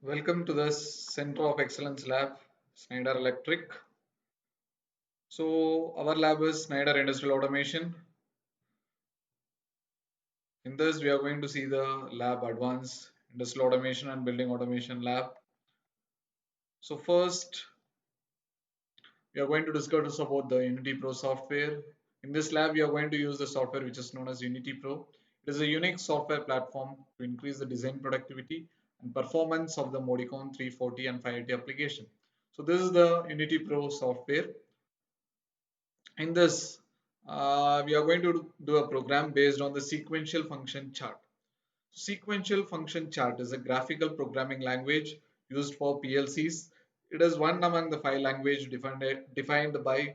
Welcome to the Center of Excellence Lab, Schneider Electric. So, our lab is Schneider Industrial Automation. In this, we are going to see the lab Advanced Industrial Automation and Building Automation Lab. So, first, we are going to discuss about the Unity Pro software. In this lab, we are going to use the software which is known as Unity Pro. It is a unique software platform to increase the design productivity and performance of the Modicon 340 and 580 application. So, this is the Unity Pro software. In this, we are going to do a program based on the sequential function chart. Sequential function chart is a graphical programming language used for PLCs. It is one among the five languages defined by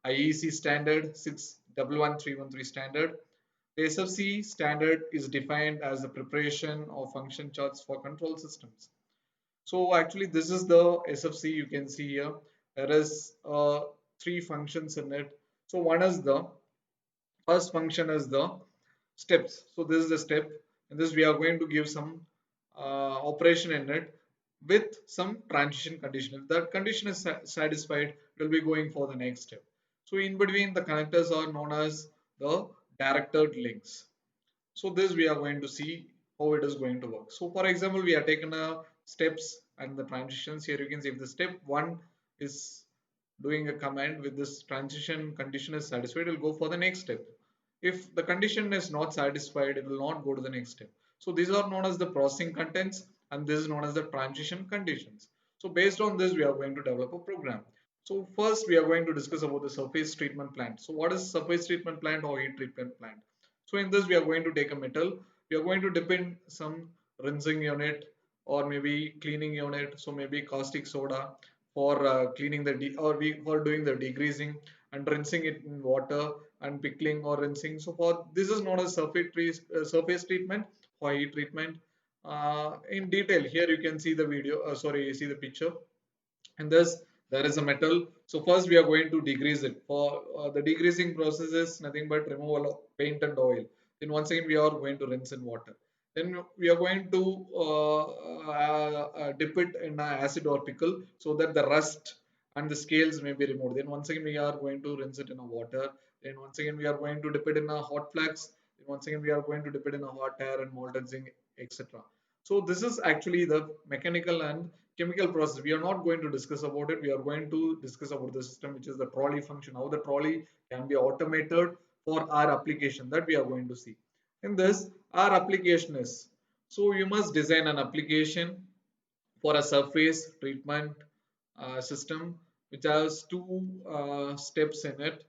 IEC standard 611313 standard. The SFC standard is defined as the preparation of function charts for control systems. So actually this is the SFC you can see here. There is three functions in it. So one is the first function is the steps. So this is the step. In this we are going to give some operation in it with some transition condition. If that condition is satisfied, it will be going for the next step. So in between the connectors are known as the directed links. So this we are going to see how it is going to work. So for example, we are taken a steps and the transitions. Here you can see if the step one is doing a command with this transition condition is satisfied, it will go for the next step. If the condition is not satisfied, it will not go to the next step. So these are known as the processing contents and this is known as the transition conditions. So based on this, we are going to develop a program. So first we are going to discuss about the surface treatment plant. So what is surface treatment plant or heat treatment plant? So in this we are going to take a metal, we are going to dip in some rinsing unit or maybe cleaning unit. So maybe caustic soda for cleaning the or we for doing the degreasing and rinsing it in water and pickling or rinsing. So for this is known as surface treatment or heat treatment. In detail here you can see the video. Sorry, you see the picture. In this there is a metal. So first we are going to degrease it. For the degreasing process is nothing but removal of paint and oil. Then once again we are going to rinse in water. Then we are going to dip it in acid or pickle so that the rust and the scales may be removed. Then once again we are going to rinse it in a water. Then once again we are going to dip it in a hot flax. Then once again we are going to dip it in a hot air and molten zinc, etc. So this is actually the mechanical and chemical process. We are not going to discuss about it. We are going to discuss about the system, which is the trolley function, how the trolley can be automated for our application that we are going to see. In this, our application is, so you must design an application for a surface treatment system which has two steps in it.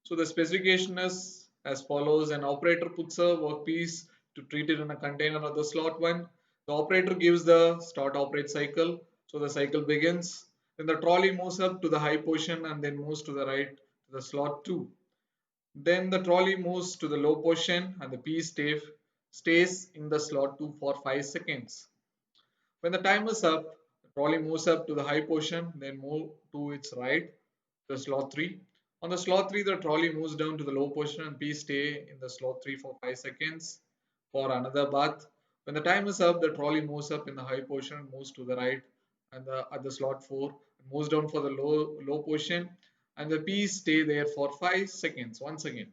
So the specification is as follows: an operator puts a workpiece to treat it in a container of the slot 1. The operator gives the start operate cycle. So the cycle begins. Then the trolley moves up to the high position and then moves to the right to the slot 2. Then the trolley moves to the low position and the piece stays in the slot 2 for 5 seconds. When the time is up, the trolley moves up to the high position, then move to its right, the slot 3. On the slot 3, the trolley moves down to the low position and P stay in the slot 3 for 5 seconds for another bath. When the time is up, the trolley moves up in the high position and moves to the right and at the slot 4, moves down for the low position and the P stay there for 5 seconds once again.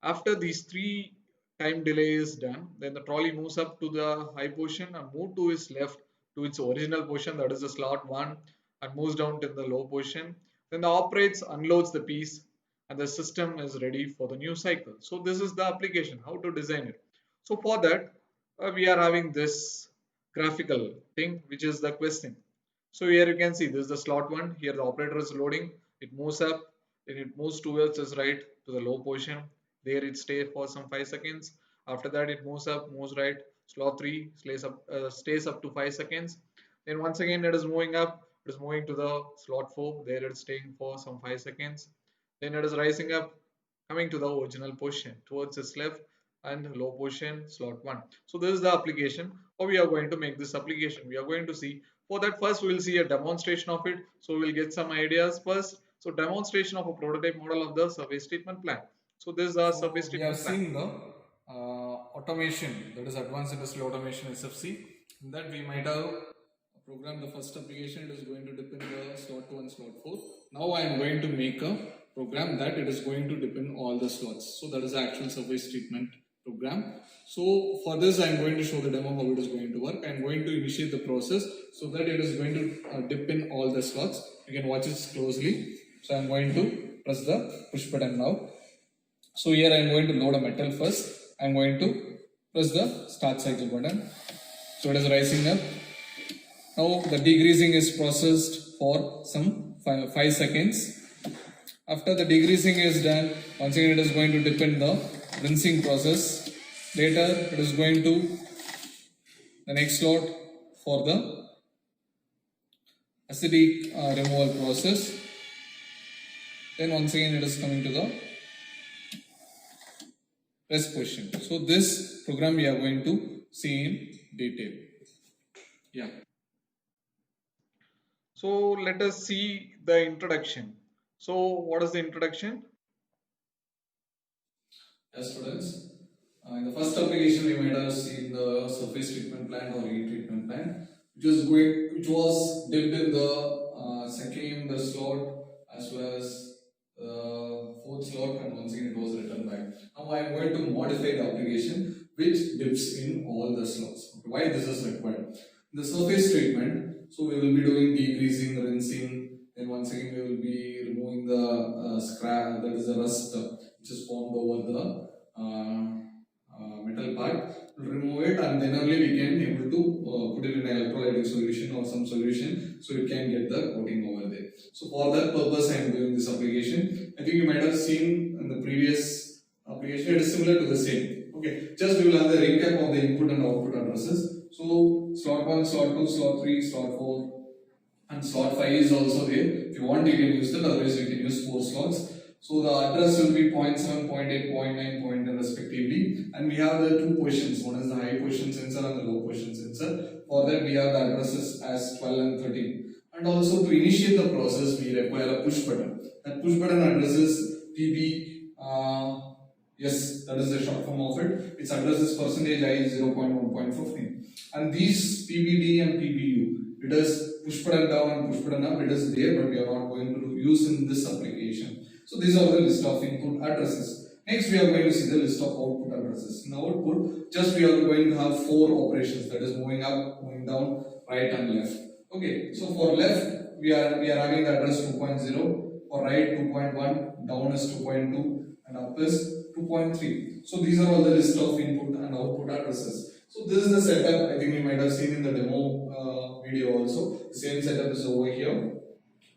After these three time delay is done, then the trolley moves up to the high position and move to its left to its original position, that is the slot 1, and moves down to the low position. Then the operates, unloads the piece, and the system is ready for the new cycle. So this is the application, how to design it. So for that, we are having this graphical thing, which is the question. So here you can see this is the slot 1. Here the operator is loading. It moves up, then it moves towards its right to the low position. There it stays for some 5 seconds. After that it moves up, moves right. Slot 3 stays up to 5 seconds. Then once again it is moving up. It is moving to the slot 4. There it is staying for some 5 seconds. Then it is rising up, coming to the original position towards its left and low position slot 1. So this is the application. How we are going to make this application? We are going to see. For that, first we will see a demonstration of it. So we will get some ideas first. So demonstration of a prototype model of the surface treatment plant. So this is a surface So we have treatment plant. seen the automation, that is advanced industrial automation SFC. In that we might have program the first application. It is going to dip in the slot 2 and slot 4. Now I am going to make a program that it is going to dip in all the slots. So that is the actual surface treatment program. So for this I am going to show the demo how it is going to work. I am going to initiate the process so that it is going to dip in all the slots. You can watch it closely. So I am going to press the push button now. So here I am going to load a metal first. I am going to press the start cycle button. So it is rising up. Now the degreasing is processed for some 5 seconds. After the degreasing is done, once again it is going to dip in the rinsing process. Later it is going to the next slot for the acidic removal process. Then once again it is coming to the rest position. So this program we are going to see in detail. Yeah. So let us see the introduction. So what is the introduction? Yes, students. In the first application we might have seen the surface treatment plant or heat treatment plant, which was dipped in the second slot as well as fourth slot, and once again it was returned back. Now I am going to modify the application which dips in all the slots. Why this is required? In the surface treatment, so we will be doing degreasing, rinsing, then once again we will be removing the scrap, that is the rust which is formed over the metal part. We'll remove it and then only we can able to put it in an electrolytic solution or some solution so it can get the coating over there. So for that purpose I am doing this application. I think you might have seen in the previous application, it is similar to the same. Okay, just we will have the recap of the input and output addresses. So slot 1, slot 2, slot 3, slot 4 and slot 5 is also there. If you want you can use that, otherwise you can use 4 slots. So the address will be 0.7, 0.8, 0.9, 0.10 respectively, and we have the 2 positions. One is the high position sensor and the low position sensor. For that we have the addresses as 12 and 13. And also to initiate the process we require a push button. That push button addresses PB, yes, that is the short form of it. Its address is %I 0.1.15. And these PBD and PBU, it is push button down and push button up, it is there, but we are not going to use in this application. So these are the list of input addresses. Next we are going to see the list of output addresses. In output, just we are going to have 4 operations, that is moving up, moving down, right and left. Okay, so for left we are having the address 2.0, for right 2.1, down is 2.2 and up is 2.3. So these are all the list of input and output addresses. So this is the setup. I think you might have seen in the demo video also. The same setup is over here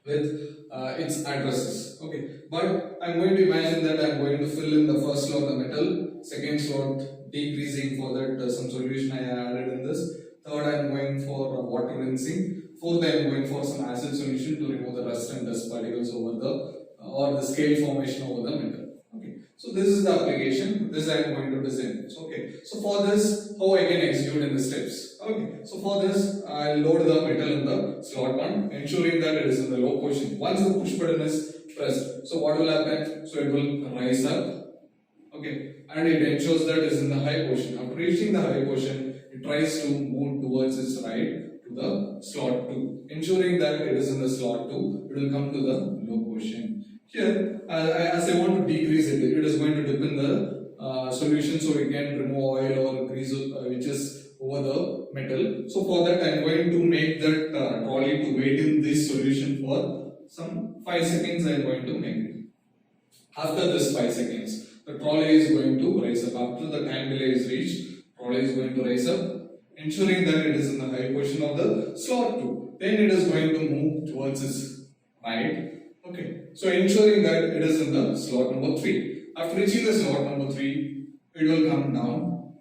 with its addresses. Okay, but I'm going to imagine that I'm going to fill in the first slot the metal, second slot degreasing, for that some solution I added in this. Third I'm going for water rinsing. Fourth I'm going for some acid solution to remove the rust and dust particles over the or the scale formation over the metal. Okay, so this is the application. This I am going to design. So, okay, so for this, how I can execute in the steps. Okay, so for this, I'll load the metal in the slot 1, ensuring that it is in the low position. Once the push button is pressed, so what will happen? So it will rise up. Okay, and it ensures that it is in the high position. After reaching the high position, it tries to move towards its right to the slot 2, ensuring that it is in the slot 2. It will come to the low position. Here, as I want to decrease it, it is going to dip in the solution so we can remove oil or grease which is over the metal. So for that, I am going to make that trolley to wait in this solution for some 5 seconds. I am going to make it. After this 5 seconds, the trolley is going to rise up. After the time delay is reached, trolley is going to rise up, ensuring that it is in the high position of the slot 2. Then it is going to move towards its right. Okay, so ensuring that it is in the slot number 3. After reaching the slot number 3, it will come down.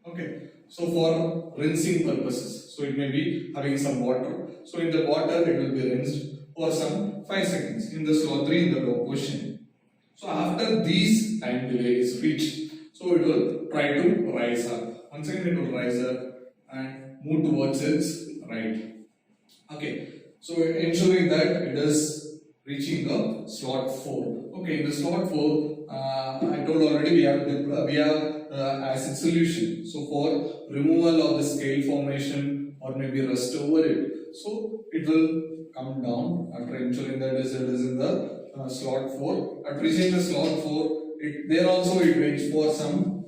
Okay, so for rinsing purposes, so it may be having some water. So in the water, it will be rinsed for some 5 seconds in the slot 3 in the low position. So after these time delay is reached, so it will try to rise up. Once again, it will rise up and move towards its right. Okay, so ensuring that it is reaching the slot 4. Okay, in the slot 4, I told already we have acid solution. So for removal of the scale formation or maybe rust over it. So it will come down after ensuring that it is in the slot 4. After reaching the slot 4, there also it waits for some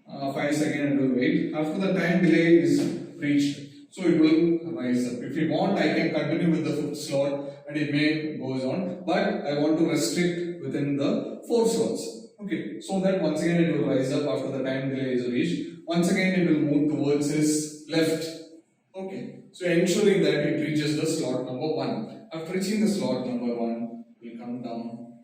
5 seconds it will wait. After the time delay is reached, so it will rise up. If you want, I can continue with the fifth slot and it may goes on, but I want to restrict within the 4 slots. Okay, so that once again it will rise up after the time delay is reached. Once again it will move towards his left. Okay, so ensuring that it reaches the slot number 1. After reaching the slot number 1, it will come down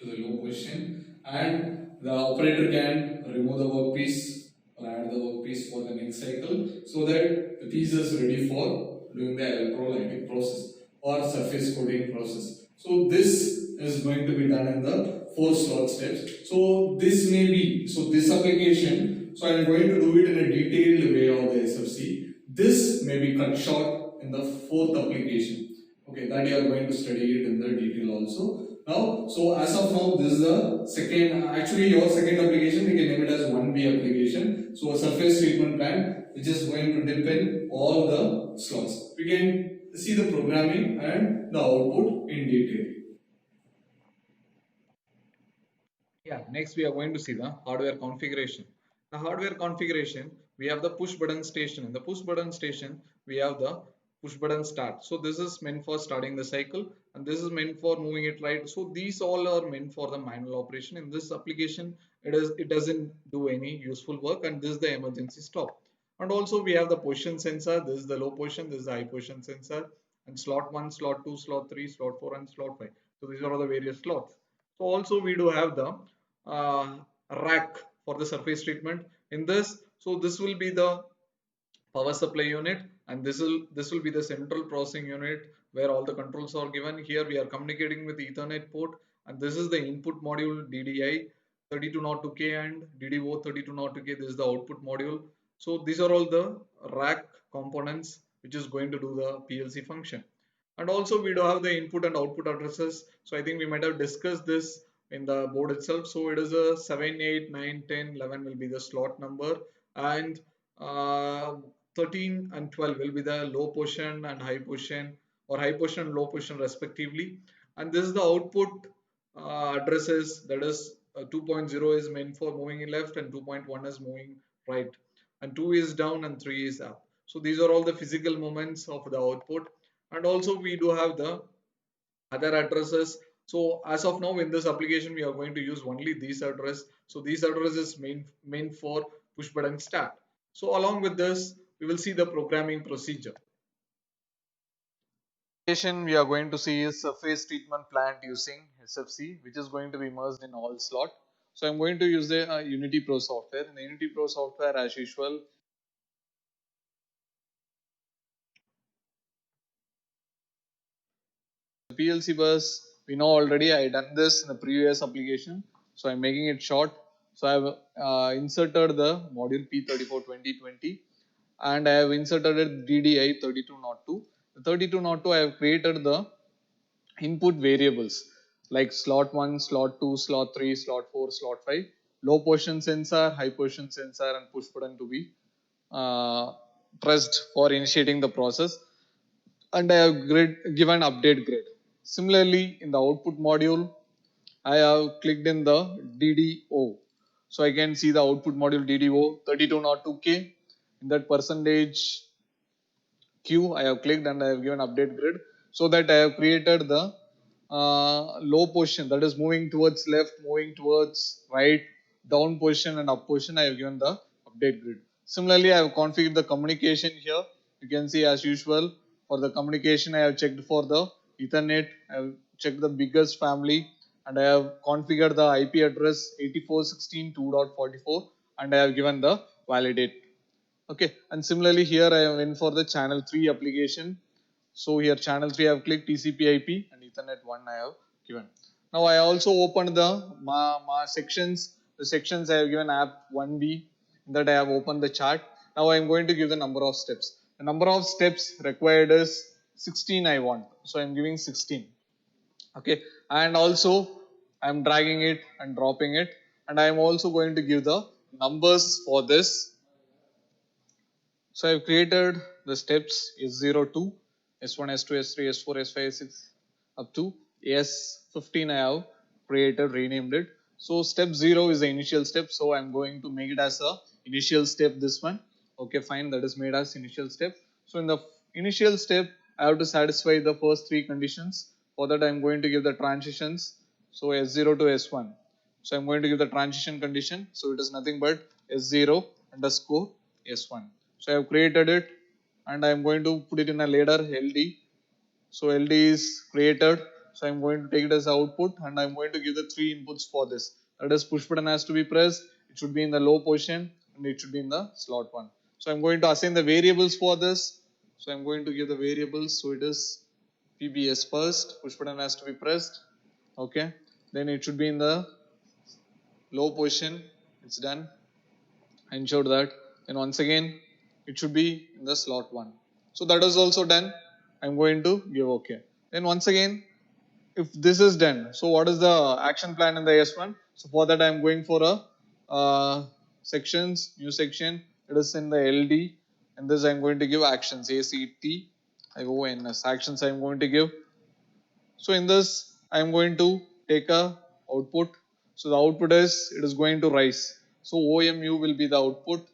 to the low position and the operator can remove the workpiece or add the workpiece for the next cycle so that the piece is ready for doing the electrolytic process or surface coating process. So this is going to be done in the 4 slot steps. So this may be, so this application, so I am going to do it in a detailed way of the SFC. This may be cut short in the 4th application. Okay, that you are going to study it in the detail also. Now, so as of now, this is the second, actually your second application, we can name it as 1B application. So a surface treatment plant, which is going to dip in all the slots. We can see the programming and the output in detail. Yeah, next we are going to see the hardware configuration. The hardware configuration, we have the push button station. In the push button station, we have the push button start. So this is meant for starting the cycle and this is meant for moving it right. So these all are meant for the manual operation. In this application, it doesn't do any useful work and this is the emergency stop. And also we have the position sensor. This is the low position, this is the high position sensor and slot 1, slot 2, slot 3, slot 4 and slot 5. So these are all the various slots. So also we do have the uh, rack for the surface treatment in this. So this will be the power supply unit and this will be the central processing unit where all the controls are given. Here we are communicating with the Ethernet port and this is the input module DDI 3202K and DDO 3202K. This is the output module. So these are all the rack components which is going to do the PLC function. And also we do have the input and output addresses. So I think we might have discussed this in the board itself. So it is a 7, 8, 9, 10, 11 will be the slot number and uh, 13 and 12 will be the low position and high position or high position and low position respectively. And this is the output addresses, that is 2.0 is meant for moving left and 2.1 is moving right and 2 is down and 3 is up. So these are all the physical moments of the output and also we do have the other addresses. So as of now in this application we are going to use only these address. So these address is main for push button start. So along with this we will see the programming procedure. Application we are going to see is surface treatment plant using SFC, which is going to be immersed in all slot. So I'm going to use the Unity Pro software. In the Unity Pro software, as usual, the PLC bus, we know already. I done this in the previous application, so I'm making it short. So I've inserted the module P342020 and I have inserted a DDI 3202. The 3202 I have created the input variables like slot 1, slot 2, slot 3, slot 4, slot 5, low position sensor, high position sensor and push button to be uh, pressed for initiating the process and I have given update grid. Similarly, in the output module, I have clicked in the DDO. So I can see the output module DDO 3202K. In that percentage Q, I have clicked and I have given update grid so that I have created the low position that is moving towards left, moving towards right, down position and up position. I have given the update grid. Similarly, I have configured the communication here. You can see as usual for the communication, I have checked for the Ethernet. I have checked the biggest family and I have configured the IP address 84.16.2.44 and I have given the validate. Okay, and similarly here I am in for the channel 3 application. So here channel 3 I have clicked TCP IP and Ethernet 1 I have given. Now I also opened the ma sections. The sections I have given app 1B that I have opened the chart. Now I am going to give the number of steps. The number of steps required is 16 I want. So I am giving 16. Okay, and also I am dragging it and dropping it and I am also going to give the numbers for this So I've created the steps S0 to S1, S2, S3, S4, S5, S6 up to S15 I have created, renamed it. So step 0 is the initial step. So I'm going to make it as a initial step, this one. Okay, fine, that is made as initial step. So in the initial step, I have to satisfy the first three conditions. For that I'm going to give the transitions. So S0 to S1. So I'm going to give the transition condition. So it is nothing but S0 underscore S1. So I have created it and I am going to put it in a ladder LD. So LD is created. So I am going to take it as output and I am going to give the three inputs for this. That is, push button has to be pressed. It should be in the low position and it should be in the slot 1. So I am going to assign the variables for this. So I am going to give the variables. So it is PBS first. Push button has to be pressed. Okay. Then it should be in the low position. It's done. Ensure that. Then once again it should be in the slot 1. So that is also done. I'm going to give OK. Then once again, if this is done, so what is the action plan in the S1? So for that I'm going for a sections, new section. It is in the LD, and this I'm going to give actions, ACTIONS actions I'm going to give. So in this I'm going to take a output. So the output is, it is going to rise. So OMU will be the output.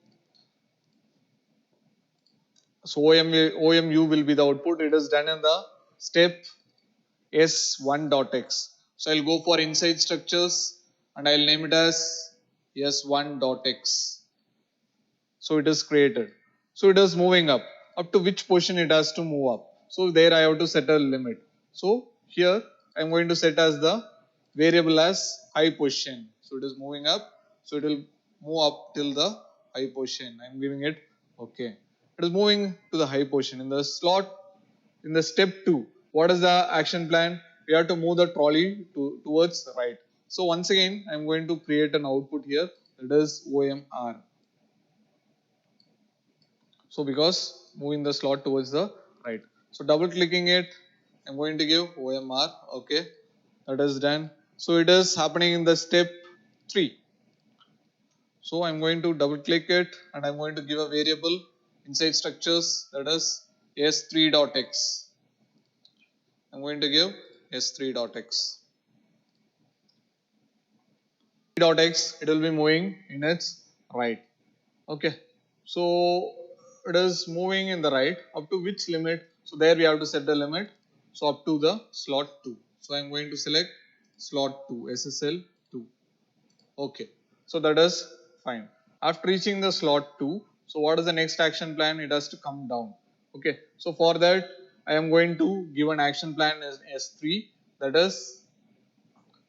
So OMU will be the output. It is done in the step S1.x. So I'll go for inside structures and I'll name it as S1.x. So it is created. So it is moving up. Up to which position it has to move up. So there I have to set a limit. So here I'm going to set as the variable as high position. So it is moving up. So it will move up till the high position. I'm giving it OK. It is moving to the high position. In the slot, in the step 2, what is the action plan? We have to move the trolley towards the right. So once again, I'm going to create an output here, that is OMR. So because moving the slot towards the right. So double clicking it, I'm going to give OMR. Okay, that is done. So it is happening in the step 3. So I'm going to double click it and I'm going to give a variable inside structures, that is S3.x. I'm going to give S3.x. X, it will be moving in its right. Okay, so it is moving in the right up to which limit? So there we have to set the limit. So up to the slot 2. So I am going to select slot 2, SSL 2. Okay, so that is fine. After reaching the slot 2, so what is the next action plan? It has to come down. Okay, so for that I am going to give an action plan as S3, that is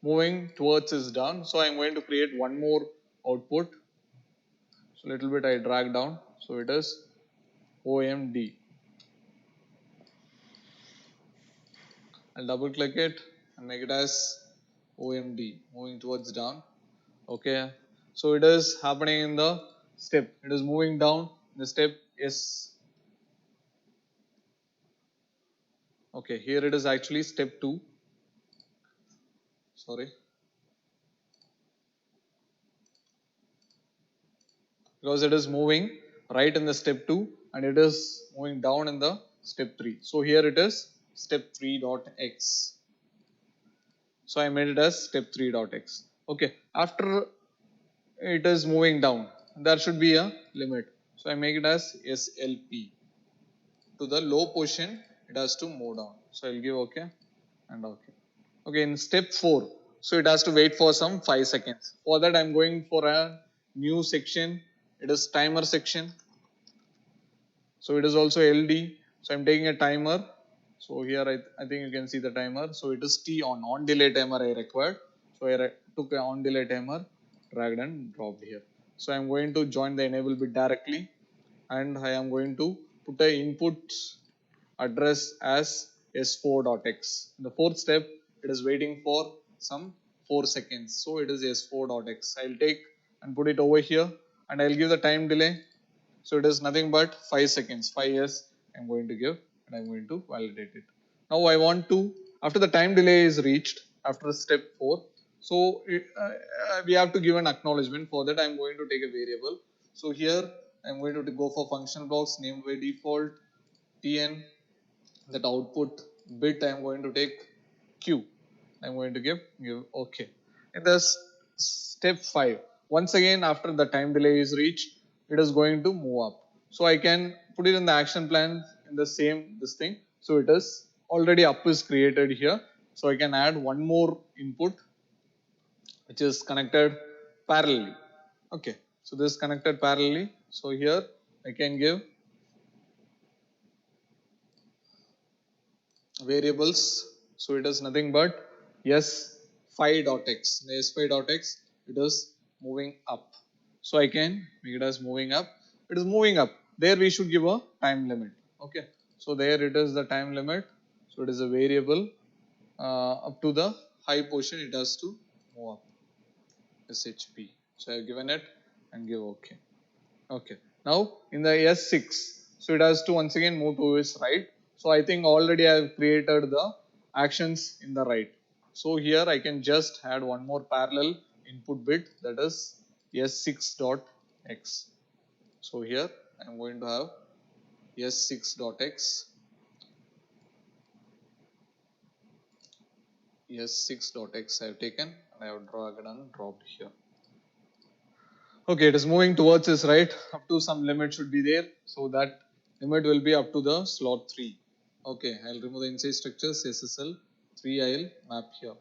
moving towards is down. So I am going to create one more output. So little bit I drag down. So it is OMD. I'll double click it and make it as OMD, moving towards down. Okay. So it is happening in the step. It is moving down. The step is okay. Here it is actually step 2. Sorry. Because it is moving right in the step 2 and it is moving down in the step 3. So here it is step 3.x. So I made it as step 3.x. Okay, after it is moving down, there should be a limit. So I make it as SLP. To the low position, it has to move down. So I'll give OK and OK. Okay, in step 4, so it has to wait for some 5 seconds. For that I'm going for a new section. It is timer section. So it is also LD. So I'm taking a timer. So here I think you can see the timer. So it is T on delay timer I required. So I took an on delay timer, dragged and dropped here. So I'm going to join the enable bit directly and I am going to put a input address as s4.x. In the fourth step, it is waiting for some 4 seconds. So it is s4.x. I'll take and put it over here and I'll give the time delay. So it is nothing but 5 seconds. 5 years I'm going to give and I'm going to validate it. Now I want to, after the time delay is reached, after step 4, so we have to give an acknowledgement. For that I'm going to take a variable. So here I'm going to go for functional blocks named by default tn. That output bit I'm going to take q. I'm going to give OK. In this step 5, once again after the time delay is reached, it is going to move up. So I can put it in the action plan in the same this thing. So it is already up is created here. So I can add one more input which is connected parallelly. Okay, so this is connected parallelly. So here I can give variables. So it is nothing but s5.x. The s5.x, it is moving up. So I can make it as moving up. It is moving up. There we should give a time limit. Okay. So there it is the time limit. So it is a variable up to the high portion. It has to move up. SHP. So I have given it and give OK. Okay. Now in the S6, so it has to once again move to its right. So I think already I have created the actions in the right. So here I can just add one more parallel input bit, that is S6.x. So here I am going to have S6.x, S6.x I have taken and I have dragged and dropped here. Okay, it is moving towards its right. Up to some limit should be there. So that limit will be up to the slot 3. Okay, I'll remove the inside structures SSL 3. I'll map here.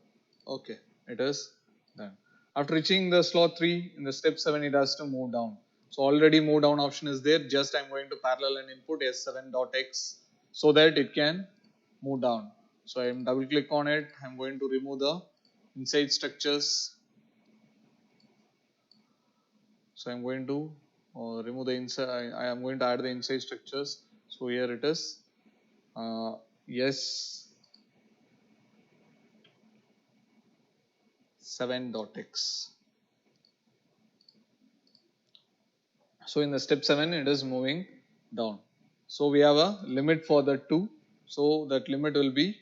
Okay, it is done. After reaching the slot 3 in the step 7, it has to move down. So already move down option is there. Just I'm going to parallel and input S7.x so that it can move down. So I'm double click on it. I'm going to remove the inside structures. So I'm going to remove the inside. I am going to add the inside structures. So here it is. S7.x. So in the step 7, it is moving down. So we have a limit for the 2. So that limit will be.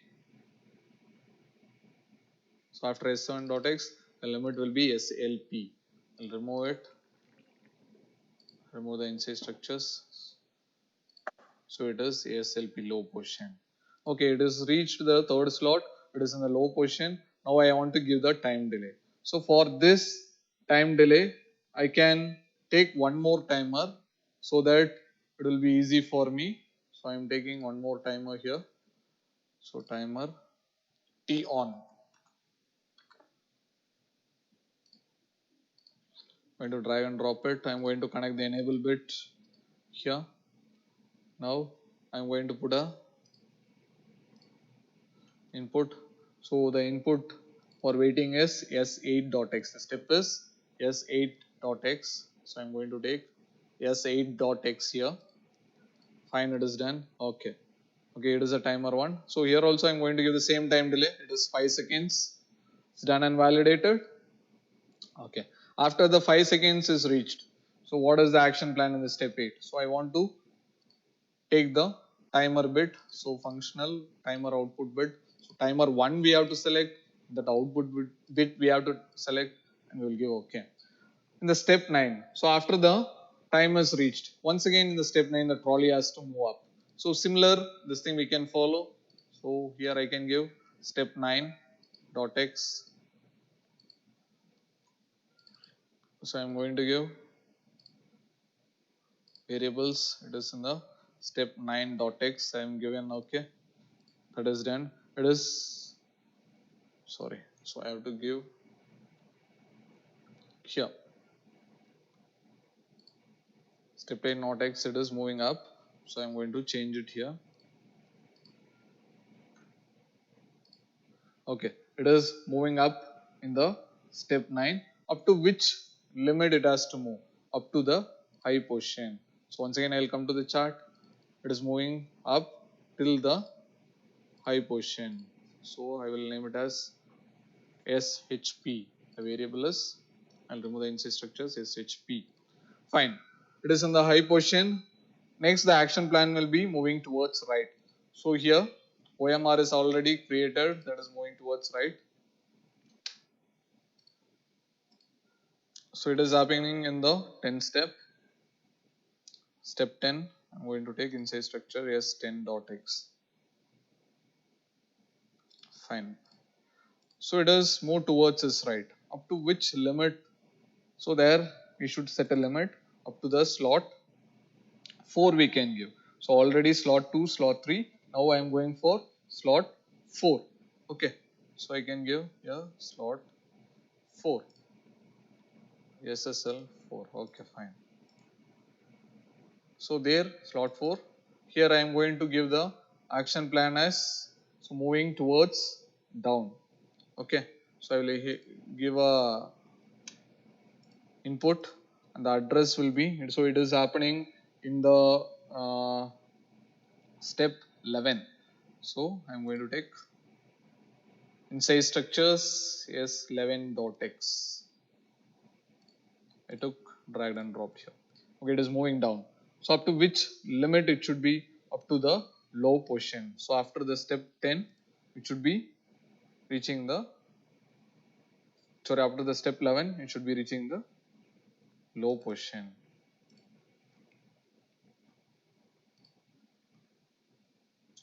So after S7.x, the limit will be SLP. I'll remove it. Remove the inside structures. So it is ASLP low position. Okay, it is reached the third slot. It is in the low position. Now I want to give the time delay. So for this time delay, I can take one more timer so that it will be easy for me. So I am taking one more timer here. So timer T on. I'm going to drag and drop it. I'm going to connect the enable bit here. Now I'm going to put a input. So the input for waiting is S8.x. The step is S8.x. So I'm going to take S8.x here. Fine, it is done. Okay. Okay, it is a timer 1. So here also I'm going to give the same time delay. It is 5 seconds. It's done and validated. Okay. After the 5 seconds is reached. So what is the action plan in the step 8? So I want to take the timer bit. So functional timer output bit. So timer 1 we have to select, that output bit we have to select, and we will give OK. In the step 9, so after the time is reached, once again in the step 9 the trolley has to move up. So similar this thing we can follow. So here I can give step 9 dot x. So I am going to give variables. It is in the step 9 dot x. I am given OK. That is done. It is sorry. So I have to give here step 8 not x. It is moving up. So I am going to change it here. Okay, it is moving up in the step 9. Up to which limit it has to move? Up to the high position. So once again I will come to the chart. It is moving up till the high position. So I will name it as SHP. The variable is, I'll remove the inside structures, SHP. Fine. It is in the high position. Next the action plan will be moving towards right. So here OMR is already created, that is moving towards right. So it is happening in the 10th step. step 10, I'm going to take inside structure S10.x. Fine. So it is more towards this right. Up to which limit? So there we should set a limit up to the slot 4 we can give. So already slot 2, slot 3. Now I am going for slot 4. Okay. So I can give here slot 4. SSL 4. Okay, fine. So there slot 4. Here I am going to give the action plan as so moving towards down. Okay. So I will give a input and the address will be, so it is happening in the step 11. So I'm going to take inside structures S11.x. I took drag and drop here. Okay, it is moving down. So up to which limit it should be? Up to the low position. So after the step 10, it should be reaching the, sorry, after the step 11, it should be reaching the low position.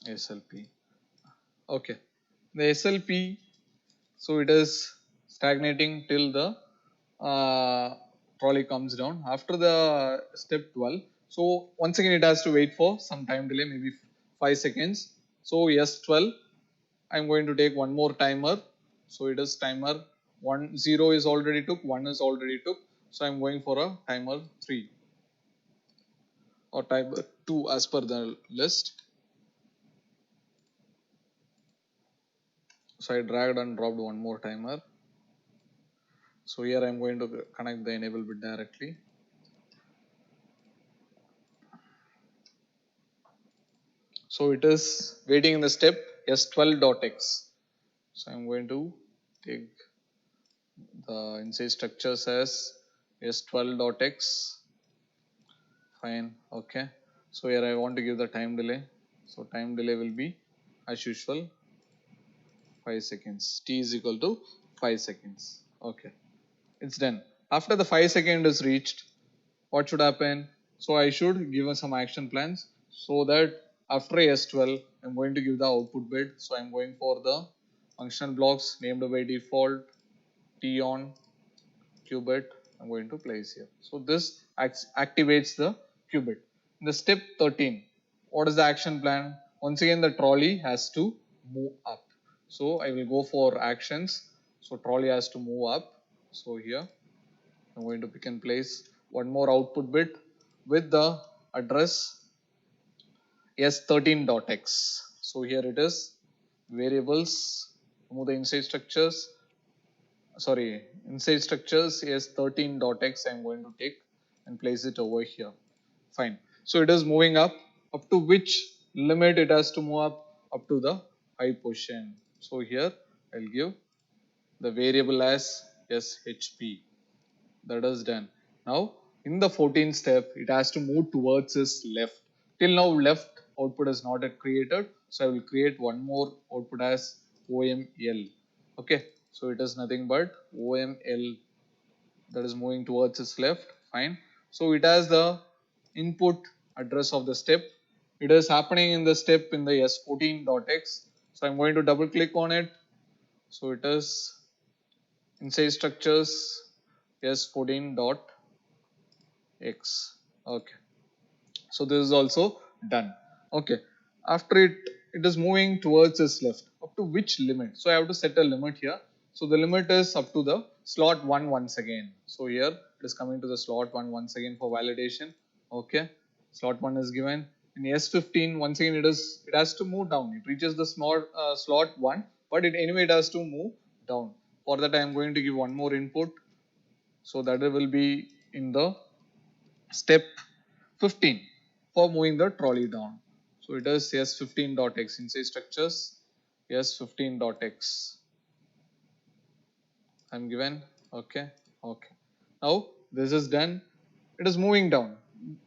SLP. Okay. The SLP, so it is stagnating till the trolley comes down. After the step 12, so once again it has to wait for some time delay, maybe 5 seconds. So S12, I'm going to take one more timer. So it is timer 1, 0 is already took, 1 is already took. So I'm going for a timer 3 or timer 2 as per the list. So I dragged and dropped one more timer. So here I am going to connect the enable bit directly. So it is waiting in the step S12.x. So I am going to take the inside structures as S12.x. Fine, okay. So here I want to give the time delay. So time delay will be as usual 5 seconds. T is equal to 5 seconds. Okay, it's done. After the 5 seconds is reached, what should happen? So I should give some action plans so that after S12, I'm going to give the output bit. So I'm going for the functional blocks named by default T on qubit. I'm going to place here. So this activates the qubit. In the step 13, what is the action plan? Once again, the trolley has to move up. So I will go for actions. So trolley has to move up. So here I'm going to pick and place one more output bit with the address S13.x. So here it is variables, move the inside structures, inside structures S13.x. I'm going to take and place it over here. Fine. So it is moving up to which limit it has to move up to the high position. So here I'll give the variable as shp. That is done. Now in the 14th step, it has to move towards its left. Till now left output is not yet created. So I will create one more output as OML. Okay. So it is nothing but OML that is moving towards its left. Fine. So it has the input address of the step. It is happening in the step in the S14.x. So I'm going to double click on it. So it is inside structures S14.x. Okay. So this is also done. Okay. After it is moving towards its left. Up to which limit? So I have to set a limit here. So the limit is up to the slot 1 once again. So here it is coming to the slot 1 once again for validation. Okay. Slot 1 is given. In S15 once again it has to move down. It reaches the small slot 1, but it has to move down. For that I am going to give one more input. So that will be in the step 15 for moving the trolley down. So it is S15.x inside structures S15.x. I'm given. Okay. Now this is done. It is moving down.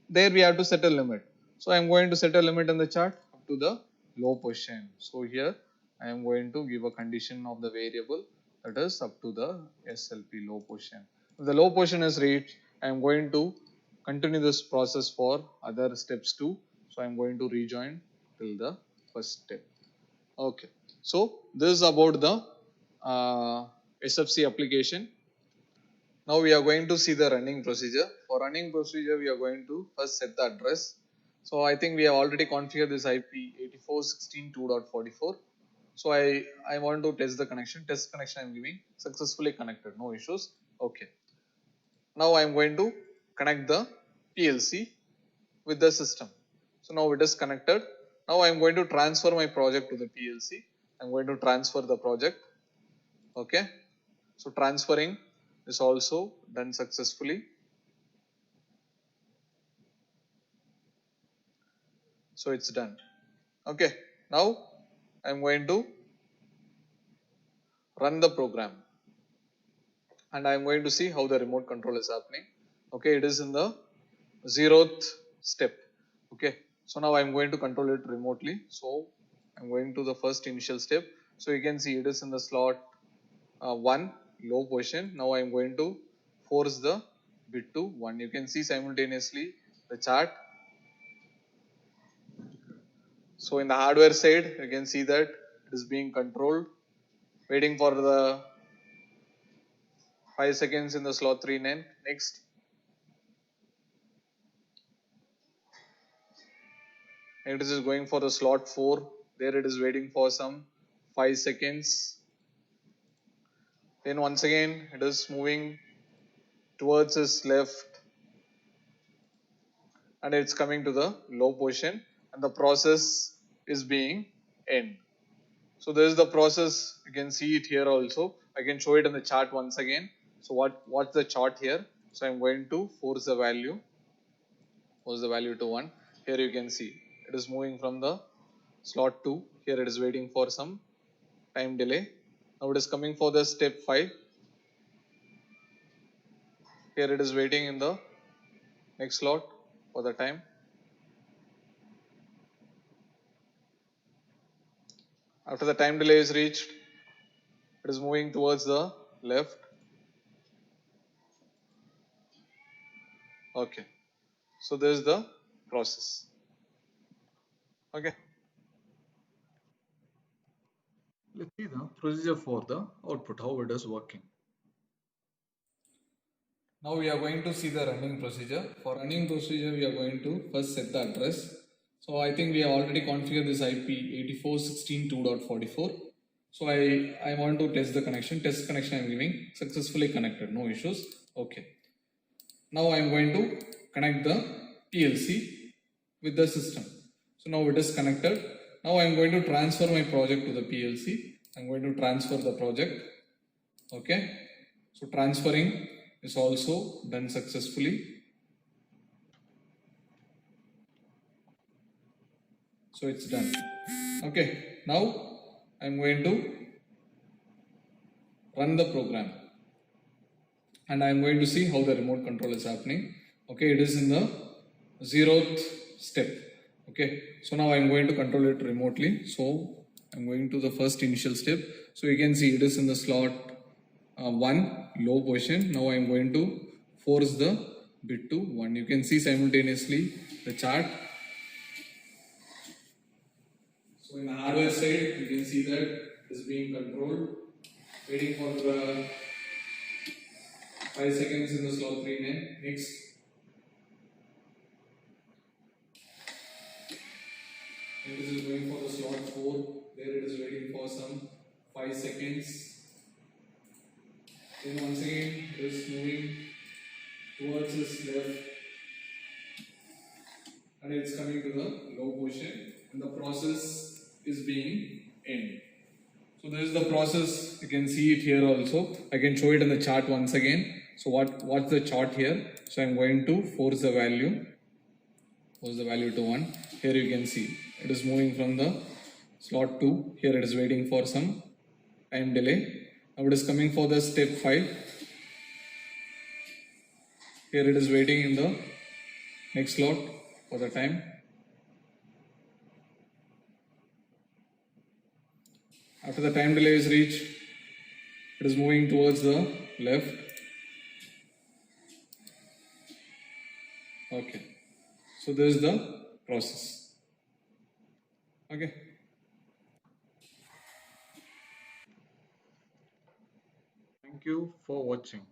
There we have to set a limit. So I'm going to set a limit in the chart up to the low position. So here I am going to give a condition of the variable that is up to the SLP low position. If the low position is reached, I am going to continue this process for other steps too. So I'm going to rejoin till the first step. Okay, so this is about the SFC application. Now we are going to see the running procedure. For running procedure, we are going to first set the address. So I think we have already configured this IP 84.16.2.44. So I want to test the connection. Test connection I'm giving, successfully connected, no issues. Okay. Now I'm going to connect the PLC with the system. So now it is connected. Now I'm going to transfer my project to the PLC. I'm going to transfer the project. Okay. So transferring is also done successfully. So it's done. Okay. Now I'm going to run the program and I'm going to see how the remote control is happening. Okay. It is in the 0th step. Okay. So now I'm going to control it remotely. So I'm going to the first initial step. So you can see it is in the slot 1 low position. Now I'm going to force the bit to 1. You can see simultaneously the chart. So in the hardware side, you can see that it is being controlled, waiting for the 5 seconds in the slot 3 next. It is going for the slot 4. There it is waiting for some 5 seconds. Then once again it is moving towards its left and it's coming to the low position and the process is being end. So this is the process. You can see it here also. I can show it in the chart once again. So what's the chart here? So I'm going to force the value to 1. Here you can see it is moving from the slot 2. Here it is waiting for some time delay. Now it is coming for the step 5. Here it is waiting in the next slot for the time. After the time delay is reached, it is moving towards the left. Okay. So this is the process. Okay. Let's see the procedure for the output, how it is working. Now we are going to see the running procedure. For running procedure, we are going to first set the address. So I think we have already configured this IP 84.16.2.44. So I want to test the connection. Test connection I'm giving, successfully connected, no issues. Okay. Now I'm going to connect the PLC with the system. So now it is connected. Now I'm going to transfer my project to the PLC. I'm going to transfer the project. Okay. So transferring is also done successfully. So it's done. Okay. Now I'm going to run the program and I'm going to see how the remote control is happening. Okay. It is in the 0th step. Okay. So now I'm going to control it remotely. So I'm going to the first initial step. So you can see it is in the slot 1 low position. Now I'm going to force the bit to 1. You can see simultaneously the chart. So in the hardware side, you can see that it is being controlled, waiting for the 5 seconds in the slot 3 next. And this is going for the slot 4. There it is waiting for some 5 seconds. Then once again it is moving towards its left and it's coming to the low position and the process is being end. So this is the process. You can see it here also. I can show it in the chart once again. So what's the chart here? So I'm going to force the value to 1. Here you can see it is moving from the slot 2. Here it is waiting for some time delay. Now it is coming for the step 5. Here it is waiting in the next slot for the time. After the time delay is reached, it is moving towards the left. So this is the process. Okay. Thank you for watching.